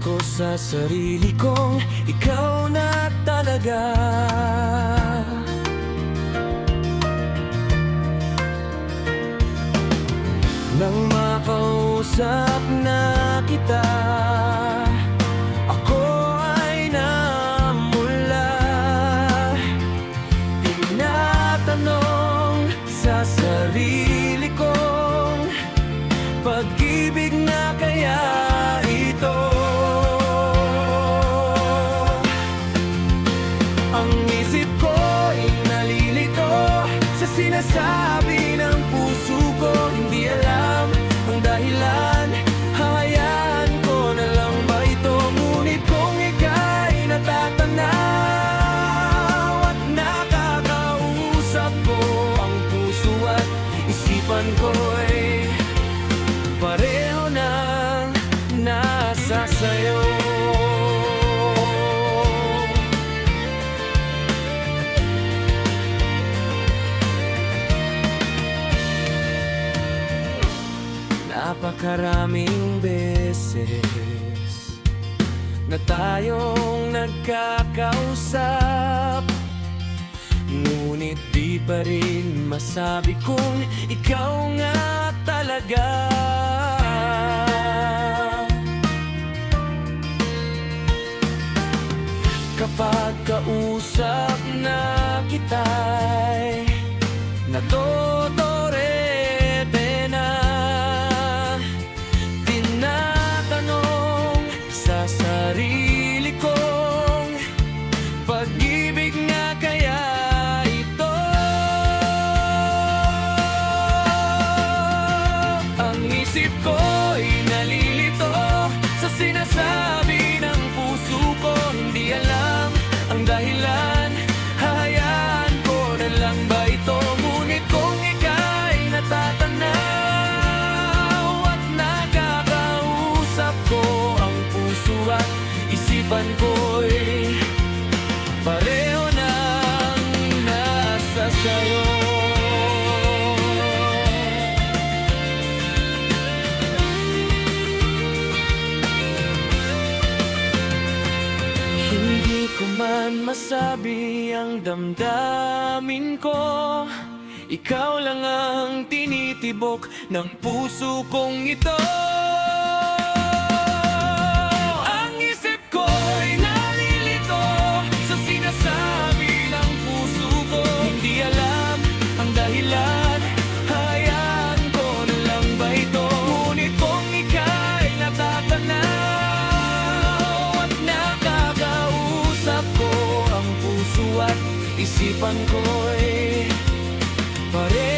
ko sa sarili kong ikaw na talaga. Nang makausap na kita, ako ay namula. Tinatanong sa sarili kong, pag-ibig na kaya ito? Ang isip ko'y nalilito sa sinasabi ng puso ko. Hindi alam ang dahilan, hahayaan ko na lang ba ito? Ngunit kung ika'y natatanaw at nakakausap ko, ang puso at isipan ko'y pareho nang nasa sayo. Napakaraming beses na tayong nagkakausap, ngunit di pa rin masabi kung ikaw nga talaga. Kapag kausap na kita'y natodorete na, tinatanong sa sarili kong, pag-ibig nga kaya ito? Ang isip ko'y nalilito sa sinasabi ng puso ko. Hindi alam ang dahilan, hahayaan ko na lang ba ito? Ngunit kung ika'y natatanaw at nakakausap ko, ang puso at isipan ko'y pareho nang nasa sayo. Hindi ko man masabi ang damdamin ko, ikaw lang ang tinitibok ng puso kong ito. Ang isip ko'y nalilito sa sinasabi ng puso ko. Hindi alam ang dahilan, hayaan ko na lang ba ito? Ngunit kung ika'y natatanaw at nakakausap ko, ang puso at isipan ko'y pareho